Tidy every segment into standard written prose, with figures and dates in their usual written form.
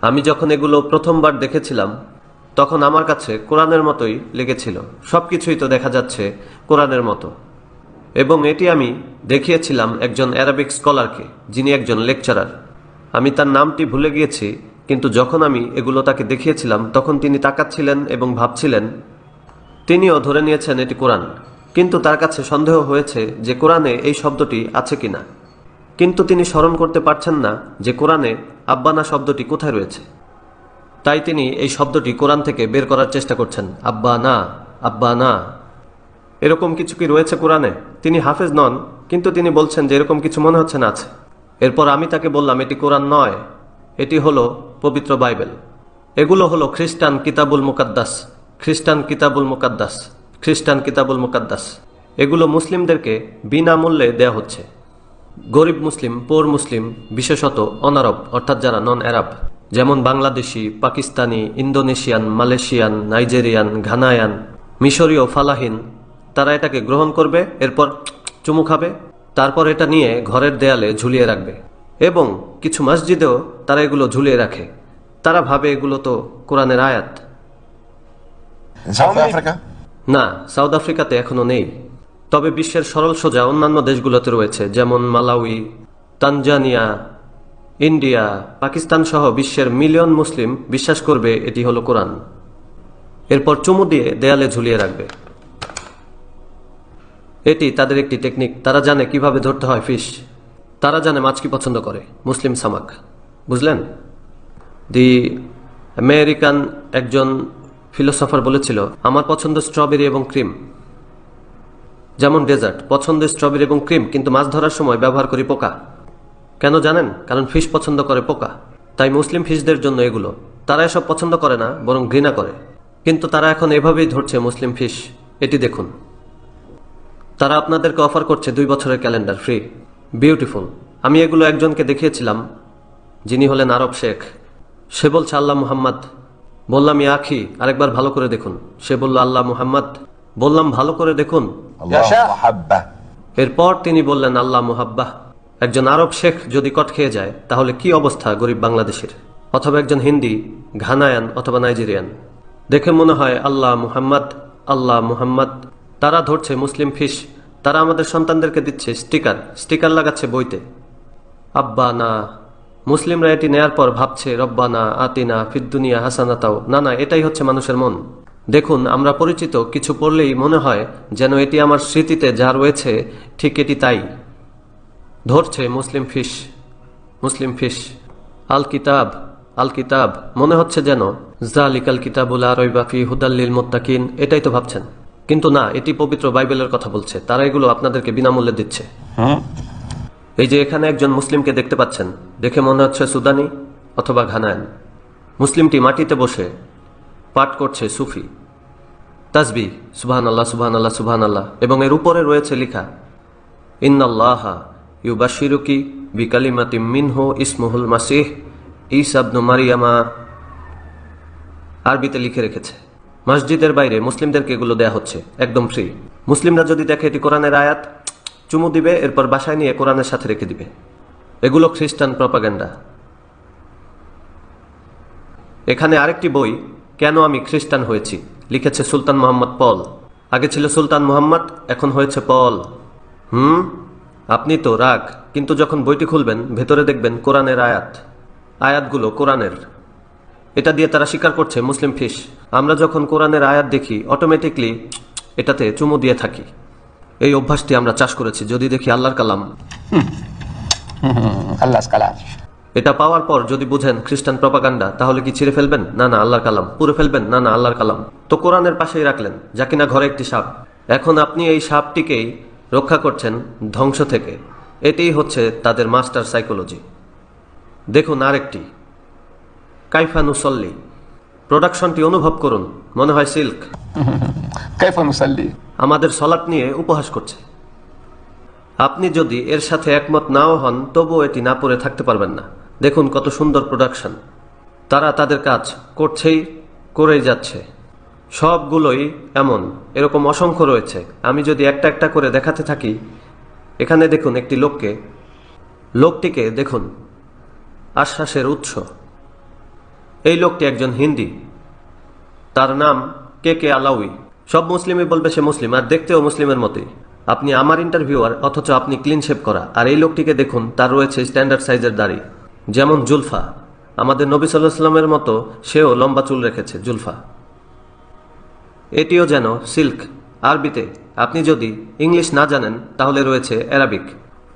আমি যখন এগুলো প্রথমবার দেখেছিলাম তখন আমার কাছে কোরআনের মতোই লেগেছিল। সবকিছুই তো দেখা যাচ্ছে কোরআনের মতো। এবং এটি আমি দেখিয়েছিলাম একজন অ্যারাবিক স্কলারকে, যিনি একজন লেকচারার। আমি তার নামটি ভুলে গিয়েছি, কিন্তু যখন আমি এগুলো তাকে দেখিয়েছিলাম তখন তিনি তাকাচ্ছিলেন এবং ভাবছিলেন। তিনিও ধরে নিয়েছেন এটি কোরআন, কিন্তু তার কাছে সন্দেহ হয়েছে যে কোরআনে এই শব্দটি আছে কিনা। কিন্তু তিনি স্মরণ করতে পারছেন না যে কোরআনে আব্বানা শব্দটি কোথায় রয়েছে। তাই তিনি এই শব্দটি কোরআন থেকে বের করার চেষ্টা করছেন। আব্বা না, আব্বা না, এরকম কিছু কি রয়েছে কোরআনে? তিনি হাফেজ নন, কিন্তু তিনি বলছেন যে এরকম কিছু মনে হচ্ছে না আছে। এরপর আমি তাকে বললাম এটি কোরআন নয়, এটি হলো পবিত্র বাইবেল। এগুলো হলো খ্রিস্টান কিতাবুল মুকাদ্দাস, খ্রিস্টান কিতাবুল মুকাদ্দাস, খ্রিস্টান কিতাবুল মুকাদ্দাস। এগুলো মুসলিমদেরকে বিনামূল্যে দেয়া হচ্ছে। গরিব মুসলিম, পোর মুসলিম, বিশেষত অনারব অর্থাৎ যারা নন অ্যারাব, যেমন Bangladeshi, Pakistani, Indonesian, Malaysian, Nigerian, Ghanaian, মিশরীয়, ফালাহিন, তারা এটাকে গ্রহণ করবে, এরপর চুমু খাবে, তারপর এটা নিয়ে ঘরের দেয়ালে ঝুলিয়ে রাখবে। এবং কিছু মসজিদেও তারা এগুলো ঝুলিয়ে রাখে। তারা ভাবে এগুলো তো কোরআনের আয়াত। না, সাউথ আফ্রিকাতে এখনো নেই, তবে বিশ্বের সরল সোজা অন্যান্য দেশগুলোতে রয়েছে, যেমন মালাউই, তানজানিয়া, ইন্ডিয়া, পাকিস্তান সহ বিশ্বের মিলিয়ন মুসলিম বিশ্বাস করবে এটি হলো কোরআন। এরপর চুমু দিয়ে দেয়ালে ঝুলিয়ে রাখবে। এটি তাদের একটি টেকনিক। তারা জানে কিভাবে ধরতে হয় ফিশ। তারা জানে মাছ কি পছন্দ করে, মুসলিম সামাক। বুঝলেন? দি আমেরিকান একজন ফিলোসফার বলেছিল, আমার পছন্দ স্ট্রবেরি এবং ক্রিম। যেমন ডেজার্ট, পছন্দ স্ট্রবেরি এবং ক্রিম, কিন্তু মাছ ধরার সময় ব্যবহার করি পোকা। কেন জানেন? কারণ ফিশ পছন্দ করে পোকা। তাই মুসলিম ফিশদের জন্য এগুলো। তারা এসব পছন্দ করে না, বরং ঘৃণা করে। কিন্তু তারা এখন এভাবেই ধরছে মুসলিম ফিশ। এটি দেখুন, তারা আপনাদেরকে অফার করছে 2 বছরের ক্যালেন্ডার ফ্রি। বিউটিফুল। আমি এগুলো একজনকে দেখিয়েছিলাম, যিনি হলেন আরব শেখ। সে বলছে আল্লাহ মুহাম্মদ। বললাম ইয়া আখি, আরেকবার ভালো করে দেখুন। সে বলল আল্লাহ মুহাম্মদ। বললাম ভালো করে দেখুন। এরপর তিনি বললেন আল্লাহ মুহাব্বাহ। একজন আরব শেখ যদি কট খেয়ে যায় তাহলে কি অবস্থা গরিব বাংলাদেশের, অথবা একজন হিন্দি, ঘানায়ান অথবা নাইজেরিয়ান। দেখে মনে হয় আল্লাহ মুহাম্মদ, আল্লাহ মুহাম্মদ। তারা ধরছে মুসলিম ফিশ। তারা আমাদের সন্তানদেরকে দিচ্ছে স্টিকার, স্টিকার লাগাচ্ছে বইতে। আব্বা না। মুসলিমরা এটি নেয়ার পর ভাবছে রব্বানা আতিনা ফিদ্দুনিয়া হাসানাতাও। না না, এটাই হচ্ছে মানুষের মন। দেখুন, আমরা পরিচিত কিছু পড়লেই মনে হয় যেন এটি আমার স্মৃতিতে যা রয়েছে ঠিক এটি তাই। ধরছে মুসলিম ফিশ, মুসলিম ফিশ। আল কিতাব, আল কিতাব, মনে হচ্ছে যেন যালিকাল কিতাবুল লা রাইবা ফিহি হুদাল লিল মুত্তাকিন। এটাই তো ভাবছেন, কিন্তু না, এটি পবিত্র বাইবেলের কথা বলছে। তারা এগুলো আপনাদেরকে বিনামূল্যে দিচ্ছে। এই যে এখানে একজন মুসলিমকে দেখতে পাচ্ছেন, দেখে মনে হচ্ছে সুদানি অথবা ঘানায়ান। মুসলিমটি মাটিতে বসে পাঠ করছে সুফি তাসবিহ, সুবহানাল্লাহ সুবহানাল্লাহ সুবহানাল্লাহ, এবং এর উপরে রয়েছে লেখা ইন্নাল্লাহা ইউবাশশিরুকি বিকালিমাতিম মিনহু ইসমুহুল মাসিহ ঈসা ইবনু মারইয়ামা। আরবিতে লিখে রেখেছে। মসজিদের বাইরে মুসলিমদেরকে এগুলো দেয়া হচ্ছে একদম ফ্রি। মুসলিমরা যদি দেখে এটি কোরআনের আয়াত, চুমু দিবে, এরপর বাসায় নিয়ে কোরআনের সাথে রেখে দিবে। এগুলো খ্রিস্টান প্রপাগান্ডা। এখানে আরেকটি বই, কেন আমি খ্রিস্টান হয়েছি, লিখেছে সুলতান মোহাম্মদ পল। আগে ছিল সুলতান মোহাম্মদ, এখন হয়েছে পল। আপনি তো রাগ, কিন্তু যখন বইটি খুলবেন ভেতরে দেখবেন কোরআনের আয়াত। আয়াতগুলো কোরআনের। এটা দিয়ে তারা স্বীকার করছে মুসলিম ফিশ। আমরা যখন কোরআনের আয়াত দেখি অটোমেটিকলি এটাতে চুমু দিয়ে থাকি। এই অভ্যাসটি আমরা চাষ করেছি। যদি দেখি আল্লাহর কালাম, আল্লাহর কালাম, এটা পাওয়ার পর যদি বুঝেন খ্রিস্টান প্রপাগান্ডা, তাহলে কি ছিঁড়ে ফেলবেন? না না, আল্লাহর কালাম। পুরো ফেলবেন? না না, আল্লাহর কালাম। তো কোরআনের পাশেই রাখলেন, যা কিনা ঘরে একটি সাপ। এখন আপনি এই সাপটিকেই রক্ষা করছেন ধ্বংস থেকে। এটাই হচ্ছে তাদের মাস্টার সাইকোলজি। দেখুন আরেকটি, কাইফা নুসল্লি। প্রোডাকশনটি অনুভব করুন, মনে হয় সিল্ক। কাইফা নুসাল্লি, আমাদের সলাত নিয়ে উপহাস করছে। আপনি যদি এর সাথে একমত নাও হন, তবুও এটি না পড়ে থাকতে পারবেন না। দেখুন কত সুন্দর প্রোডাকশন। তারা তাদের কাজ করছেই, করেই যাচ্ছে। সবগুলোই এমন, এরকম অসংখ্য রয়েছে। আমি যদি একটা একটা করে দেখাতে থাকি, এখানে দেখুন একটি লোকটিকে দেখুন, আশ্বাসের উৎস। এই লোকটি একজন হিন্দি, তার নাম কে কে আলাউই। সব মুসলিমই বলবে সে মুসলিম, আর দেখতেও মুসলিমের মতোই। আপনি আমার ইন্টারভিউয়ার, অথচ আপনি ক্লিন শেভ করা। আর এই লোকটিকে দেখুন, তার রয়েছে স্ট্যান্ডার্ড সাইজের দাড়ি, যেমন জুলফা। আমাদের নবী সাল্লাল্লাহু আলাইহি ওয়াসাল্লামের মতো সেও লম্বা চুল রেখেছে, জুলফা। এটিও যেন সিল্ক, আরবিতে। আপনি যদি ইংলিশ না জানেন তাহলে রয়েছে অ্যারাবিক।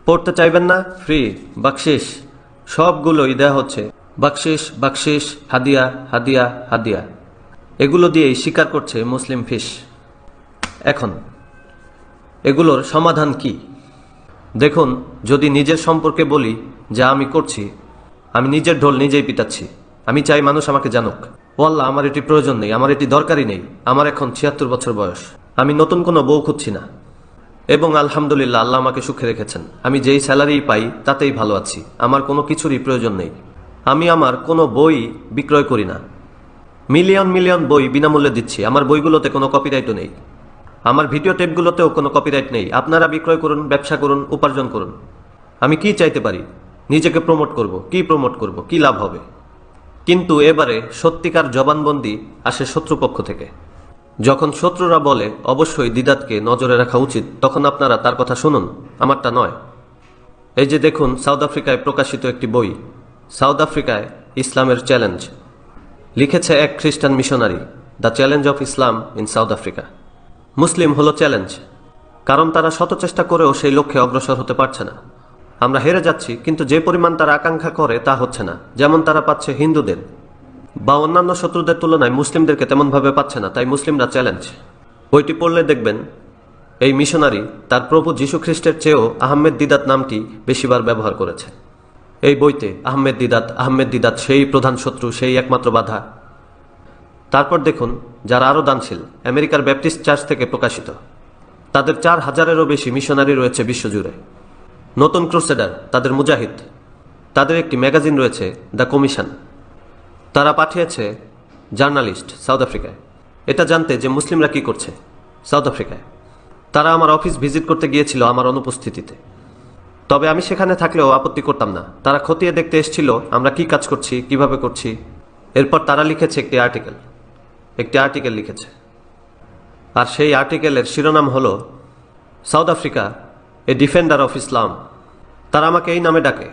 পড়তে চাইবেন না? ফ্রি, বকশিশ, সবগুলোই দেয়া হচ্ছে। বকশিশ, বকশিশ, হাদিয়া, হাদিয়া, হাদিয়া। এগুলো দিয়েই স্বীকার করছে মুসলিম ফিশ। এখন এগুলোর সমাধান কি? দেখুন, যদি নিজের সম্পর্কে বলি যা আমি করছি, আমি নিজের ঢোল নিজেই পিটাচ্ছি। আমি চাই মানুষ আমাকে জানুক। ও আল্লাহ, আমার এটি প্রয়োজন নেই, আমার এটি দরকারই নেই। আমার এখন ৭৬ বছর বয়স। আমি নতুন কোনো বউ খুঁজছি না, এবং আলহামদুলিল্লাহ আল্লাহ আমাকে সুখে রেখেছেন। আমি যেই স্যালারি পাই তাতেই ভালো আছি। আমার কোনো কিছুরই প্রয়োজন নেই। আমি আমার কোনো বই বিক্রয় করি না। মিলিয়ন মিলিয়ন বই বিনামূল্যে দিচ্ছি। আমার বইগুলোতে কোনো কপিরাইটও নেই। আমার ভিডিও টেপগুলোতেও কোনো কপিরাইট নেই। আপনারা বিক্রয় করুন, ব্যবসা করুন, উপার্জন করুন। আমি কি চাইতে পারি? নিজেকে প্রমোট করব। কি প্রমোট করব? কি লাভ হবে? কিন্তু এবারে সত্যিকার জবানবন্দি আসে শত্রুপক্ষ থেকে। যখন শত্রুরা বলে অবশ্যই দিদাতকে নজরে রাখা উচিত, তখন আপনারা তার কথা শুনুন, আমারটা নয়। এই যে দেখুন, সাউথ আফ্রিকায় প্রকাশিত একটি বই, সাউথ আফ্রিকায় ইসলামের চ্যালেঞ্জ। লিখেছে এক খ্রিস্টান missionary, the challenge of Islam in South Africa. মুসলিম হলো চ্যালেঞ্জ, কারণ তারা শত চেষ্টা করেও সেই লক্ষ্যে অগ্রসর হতে পারছে না। আমরা হেরে যাচ্ছি, কিন্তু যে পরিমাণ তারা আকাঙ্ক্ষা করে তা হচ্ছে না। যেমন তারা পাচ্ছে হিন্দুদের বা অন্যান্য শত্রুদের তুলনায় মুসলিমদেরকে তেমনভাবে পাচ্ছে না, তাই মুসলিমরা চ্যালেঞ্জ। বইটি পড়লে দেখবেন এই মিশনারি তার প্রভু যীশু খ্রিস্টের চেয়েও আহমেদ দিদাত নামটি বেশিবার ব্যবহার করেছে এই বইতে। আহমেদ দিদাত, আহমেদ দিদাত, সেই প্রধান শত্রু, সেই একমাত্র বাধা। তারপর দেখুন যারা আরও দানশীল, আমেরিকার ব্যাপটিস্ট চার্চ থেকে প্রকাশিত। তাদের ৪,০০০-এরও বেশি মিশনারি রয়েছে বিশ্বজুড়ে। নতুন ক্রুসেডার, তাদের মুজাহিদ। তাদের একটি ম্যাগাজিন রয়েছে, দ্য কমিশন। তারা পাঠিয়েছে জার্নালিস্ট সাউথ আফ্রিকায়, এটা জানতে যে মুসলিমরা কি করছে সাউথ আফ্রিকায়। তারা আমার অফিস ভিজিট করতে গিয়েছিল আমার অনুপস্থিতিতে, তবে আমি সেখানে থাকলেও আপত্তি করতাম না। তারা খতিয়ে দেখতে এসেছিল আমরা কি কাজ করছি, কিভাবে করছি। এরপর তারা লিখেছে একটি আর্টিকেল লিখেছে, আর সেই আর্টিকেলের শিরোনাম হলো South Africa a defender of Islam. তারা আমাকে এই নামে ডাকে।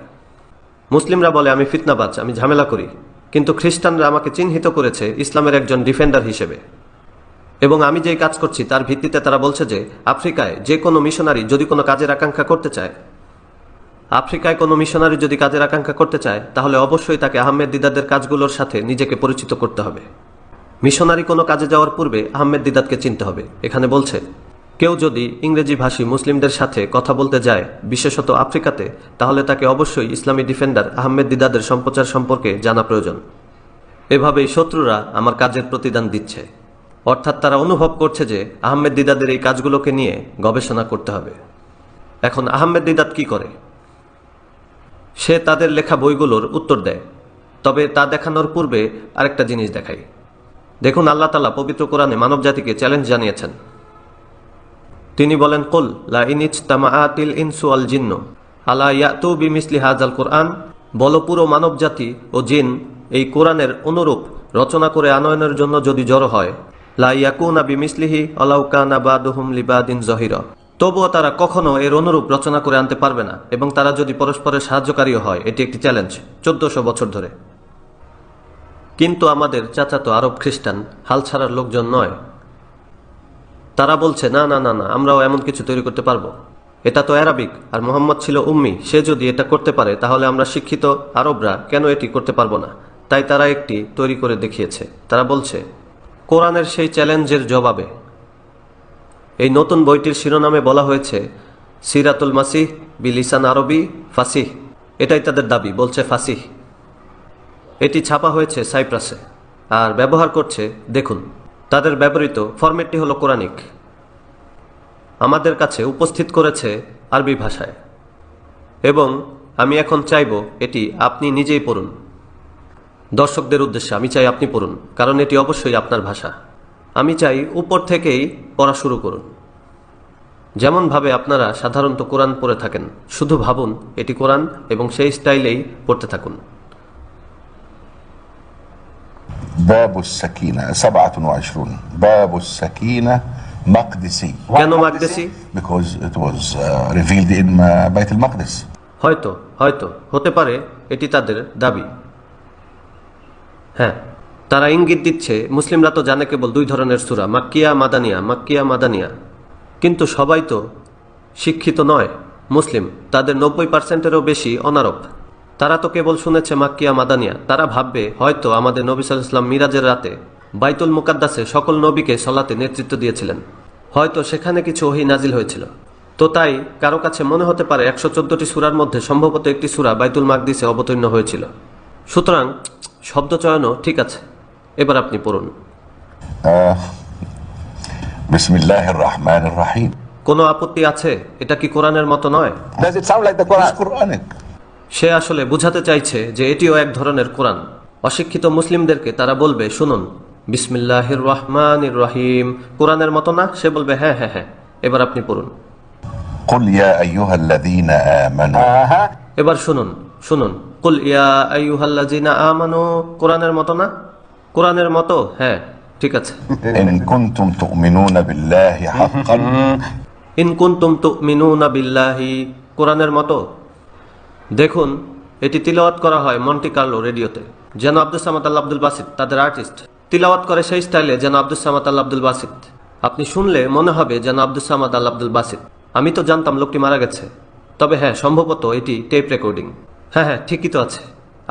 মুসলিমরা বলে আমি ফিতনাবাজ, আমি ঝামেলা করি, কিন্তু খ্রিস্টানরা আমাকে চিহ্নিত করেছে ইসলামের একজন ডিফেন্ডার হিসেবে। এবং আমি যেই কাজ করছি তার ভিত্তিতে তারা বলছে যে আফ্রিকায় যে কোনো মিশনারি যদি কোনো কাজের আকাঙ্ক্ষা করতে চায়, তাহলে অবশ্যই তাকে আহমেদ দিদাতের কাজগুলোর সাথে নিজেকে পরিচিত করতে হবে। মিশনারি কোনো কাজে যাওয়ার পূর্বে আহমেদ দিদাতকে চিনতে হবে। এখানে বলছে কেউ যদি ইংরেজি ভাষী মুসলিমদের সাথে কথা বলতে যায়, বিশেষত আফ্রিকাতে, তাহলে তাকে অবশ্যই ইসলামী ডিফেন্ডার আহমেদ দিদাতের সম্প্রচার সম্পর্কে জানা প্রয়োজন। এভাবেই শত্রুরা আমার কাজের প্রতিদান দিচ্ছে, অর্থাৎ তারা অনুভব করছে যে আহমেদ দিদাতের এই কাজগুলোকে নিয়ে গবেষণা করতে হবে। এখন আহমেদ দিদাত কি করে? সে তাদের লেখা বইগুলোর উত্তর দেয়, তবে তা দেখানোর পূর্বে আরেকটা জিনিস দেখাই। দেখুন, আল্লাহ তাআলা পবিত্র কোরআনে মানব জাতিকে চ্যালেঞ্জ জানিয়েছেন। তিনি বলেন, কুল লা ইন ইজতামাআতিল ইনসু ওয়াল জিন্নু আলা ইয়াতু বিমিসলি হাযাল কুরআন। বলো, পুরো মানব জাতি ও জিন এই কোরআনের অনুরূপ রচনা করে আনয়নের জন্য যদি জড়ো হয়, লা ইয়াকুনা বিমিসলিহি ওয়ালাউ কানা বাদুহুম লিবাদিন যহিরা, তবুও তারা কখনো এর অনুরূপ রচনা করে আনতে পারবে না, এবং তারা যদি পরস্পরের সাহায্যকারীও হয়। এটি একটি চ্যালেঞ্জ ১৪০০ বছর ধরে। কিন্তু আমাদের চাচাতো আরব খ্রিস্টান হাল ছাড়ার লোকজন নয়। তারা বলছে না না না না, আমরাও এমন কিছু তৈরি করতে পারবো। এটা তো অ্যারাবিক, আর মোহাম্মদ ছিল উম্মি। সে যদি এটা করতে পারে, তাহলে আমরা শিক্ষিত আরবরা কেন এটি করতে পারবো না? তাই তারা একটি তৈরি করে দেখিয়েছে। তারা বলছে কোরআনের সেই চ্যালেঞ্জের জবাবে এই নতুন বইটির শিরোনামে বলা হয়েছে সিরাতুল মাসিহ বিলিসান আরবি ফাসিহ। এটাই তাদের দাবি, বলছে ফাসিহ। এটি ছাপা হয়েছে সাইপ্রাসে আর ব্যবহার করছে, দেখুন তাদের ব্যবহৃত ফরম্যাটটি হলো কোরআনিক। আমাদের কাছে উপস্থিত করেছে আরবি ভাষায়, এবং আমি এখন চাইব এটি আপনি নিজেই পড়ুন। দর্শকদের উদ্দেশ্যে আমি চাই আপনি পড়ুন, কারণ এটি অবশ্যই আপনার ভাষা। আমি চাই উপর থেকেই পড়া শুরু করুন, যেমনভাবে আপনারা সাধারণত কোরআন পড়ে থাকেন। শুধু ভাবুন এটি কোরআন, এবং সেই স্টাইলেই পড়তে থাকুন। باب السكينة 27 باب السكينة مقدسي কেন মাকদেসি? because it was revealed in بيت المقدس. হয়তো হয়তো হতে পারে এটি তাদের দাবি। হ্যাঁ, তারা ইঙ্গিত দিচ্ছে মুসলিমরা তো জানে কেবল দুই ধরনের সূরা, মাক্কিয়া মাদানিয়া, মাক্কিয়া মাদানিয়া। কিন্তু সবাই তো শিক্ষিত নয়। মুসলিম তাদের 90%-এরও বেশি অনারব। তারা তো কেবল শুনেছে মাক্কিয়া মাদানিয়া। তারা ভাববে হয়তো আমাদের নবী সাল্লাল্লাহু আলাইহি ওয়াসাল্লাম মিরাজের রাতে বাইতুল মুকাদ্দাসে সকল নবীকে সালাতে নেতৃত্ব দিয়েছিলেন। হয়তো সেখানে কিছু ওহী নাজিল হয়েছিল। তো তাই কারো কাছে মনে হতে পারে 114টি সূরার মধ্যে সম্ভবত একটি সূরা বাইতুল মাকদিসে অবতীর্ণ হয়েছিল। সুতরাং শব্দচয়নও ঠিক আছে। এবার আপনি পড়ুন। بسم الله الرحمن الرحيم. কোনো আপত্তি আছে? এটা কি কোরআনের মতো নয়? Does it sound like the It's Quran? Quranic. সে আসলে বুঝাতে চাইছে যে এটিও এক ধরনের কোরআন। অশিক্ষিত মুসলিমদেরকে তারা বলবে, শুনুন, বিসমিল্লাহির রহমানির রহিম কোরআনের মতো না? সে বলবে হ্যাঁ হ্যাঁ হ্যাঁ। এবার আপনি পড়ুন। قل يا أيها الذين آمنوا. এবার শুনুন শুনুন, কুল ইয়া আইয়ুহাল্লাযিনা আমানু কোরআনের মতো না? কোরআনের মতো, হ্যাঁ ঠিক আছে। إن كنتم تؤمنون بالله حقا. ইন কুনতুম তুমিনুনা বিল্লাহি কোরআনের মতো। দেখুন, এটি তিলাওয়াত করা হয় মন্টি কার্লো রেডিওতে, যেন আব্দুল সামাদ আল আব্দুল বাসিত তাদের আর্টিস্ট তিলাওয়াত করে সেই স্টাইলে, যেন আব্দুল সামাদ আল আব্দুল বাসিত। আপনি শুনলে মনে হবে যেন আব্দুল সামাদ আল আব্দুল বাসিত। আমি তো জানতাম লোকটি মারা গেছে, তবে হ্যাঁ সম্ভবত এটি টেপ রেকর্ডিং। হ্যাঁ হ্যাঁ ঠিকই তো আছে,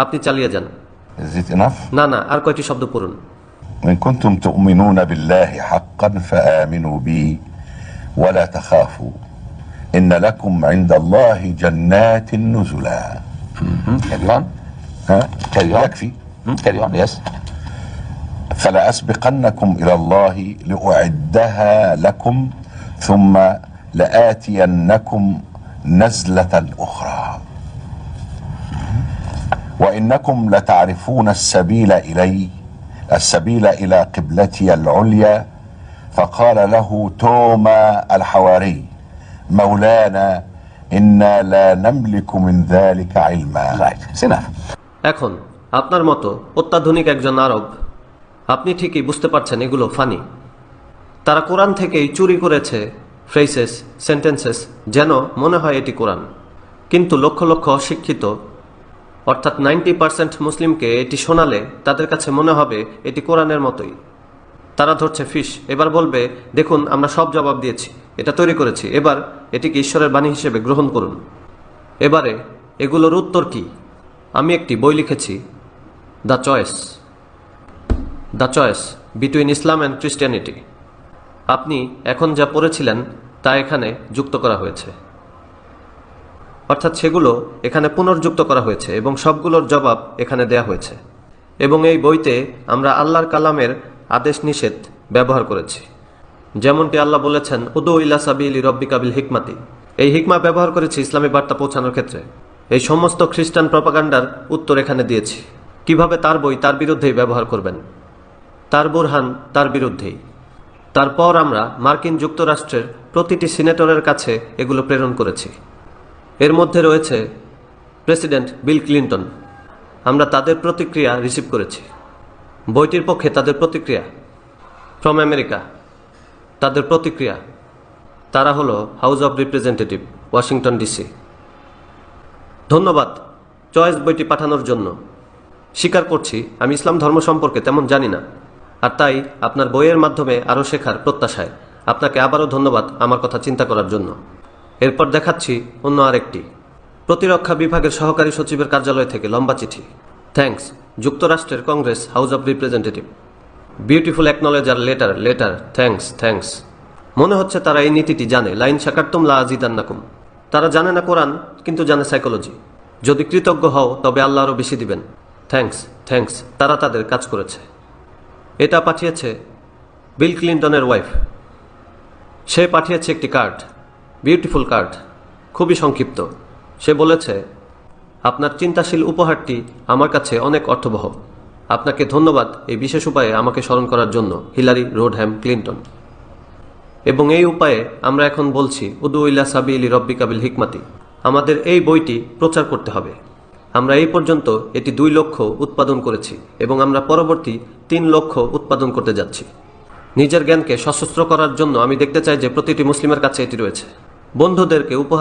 আপনি চালিয়ে যান। Is it enough? না না, আর কয়টি শব্দ পড়ুন। إن كنتم تؤمنون بالله حقا فآمنوا بي ولا تخافوا إن لكم عند الله جنات نزلا. Carry on. ها؟ Carry on. يكفي. Carry on, yes. فلأسبقنكم إلى الله لأعدها لكم ثم لآتينكم نزلة أخرى وإنكم لتعرفون السبيل إلى قبلتي العليا فقال له توما الحواري مولانا إنا لا نملك من ذلك علما. Right. It's enough. এখন আপনার মতো অত্যাধুনিক একজন আরব, আপনি ঠিকই বুঝতে পারছেন এগুলো ফানি। তারা কোরআন থেকেই চুরি করেছে ফ্রেসেস, সেন্টেন্সেস, যেন মনে হয় এটি কোরআন। কিন্তু লক্ষ লক্ষ অশিক্ষিত অর্থাৎ 90% মুসলিমকে এটি শোনালে তাদের কাছে মনে হবে এটি কোরআনের মতোই। তারা ধরছে ফিস। এবার বলবে, দেখুন আমরা সব জবাব দিয়েছি, এটা তৈরি করেছি, এবার এটিকে ঈশ্বরের বাণী হিসেবে গ্রহণ করুন। এবারে এগুলোর উত্তর কি? আমি একটি বই লিখেছি, the choice between Islam and Christianity. আপনি এখন যা পড়েছিলেন তা এখানে যুক্ত করা হয়েছে, অর্থাৎ সেগুলো এখানে পুনর্যুক্ত করা হয়েছে এবং সবগুলোর জবাব এখানে দেয়া হয়েছে। এবং এই বইতে আমরা আল্লাহর কালামের আদেশ নিষেধ ব্যবহার করেছি, যেমনটি আল্লাহ বলেছেন, উদু ইলা সাবিলি রব্বিকা বিল হিকমাতি। এই হিকমা ব্যবহার করেছি ইসলামী বার্তা পৌঁছানোর ক্ষেত্রে। এই সমস্ত খ্রিস্টান প্রপাগান্ডার উত্তর এখানে দিয়েছি। কিভাবে তার বই তার বিরুদ্ধেই ব্যবহার করবেন, তার বুরহান তার বিরুদ্ধেই। তারপর আমরা মার্কিন যুক্তরাষ্ট্রের প্রতিটি সিনেটরের কাছে এগুলো প্রেরণ করেছি। এর মধ্যে রয়েছে প্রেসিডেন্ট বিল ক্লিন্টন। আমরা তাদের প্রতিক্রিয়া রিসিভ করেছি। বইটির পক্ষে তাদের প্রতিক্রিয়া। ফ্রম আমেরিকা তাদের প্রতিক্রিয়া, তারা হলো house of representative, Washington DC. ধন্যবাদ চয়েস বইটি পাঠানোর জন্য। স্বীকার করছি আমি ইসলাম ধর্ম সম্পর্কে তেমন জানি না, আর তাই আপনার বইয়ের মাধ্যমে আরও শেখার প্রত্যাশায় আপনাকে আবারও ধন্যবাদ আমার কথা চিন্তা করার জন্য। এরপর দেখাচ্ছি অন্য আরেকটি, প্রতিরক্ষা বিভাগের সহকারী সচিবের কার্যালয় থেকে লম্বা চিঠি। থ্যাঙ্কস যুক্তরাষ্ট্রের Congress, House of Representative. Beautiful acknowledger letter, thanks. মনে হচ্ছে তারা এই নীতিটি জানে, লাইন শাকারতুম লা আজিদান্নাকুম। তারা জানে না কোরআন, কিন্তু জানে সাইকোলজি। যদি কৃতজ্ঞ হও তবে আল্লাহ আরও বেশি দিবেন। থ্যাঙ্কস, তারা তাদের কাজ করেছে। এটা পাঠিয়েছে বিল ক্লিন্টনের ওয়াইফ। সে পাঠিয়েছে একটি কার্ড, বিউটিফুল কার্ড, খুবই সংক্ষিপ্ত। সে বলেছে, আপনার চিন্তাশীল উপহারটি আমার কাছে অনেক অর্থবহ। আপনাকে ধন্যবাদ এই বিশেষ উপায়ে আমাকে স্মরণ করার জন্য, হিলারি রোডহ্যাম ক্লিন্টন। এবং এই উপায়ে আমরা এখন বলছি, উদু ইলা সাবিলি রব্বিকা বিল হিকমাতি। আমাদের এই বইটি প্রচার করতে হবে। আমরা এই পর্যন্ত এটি 2 লক্ষ উৎপাদন করেছি এবং আমরা পরবর্তী 3 লক্ষ উৎপাদন করতে যাচ্ছি। নিজের জ্ঞানকে সশস্ত্র করার জন্য আমি দেখতে চাই যে প্রতিটি মুসলিমের কাছে এটি রয়েছে। বন্ধুদেরকে উপহার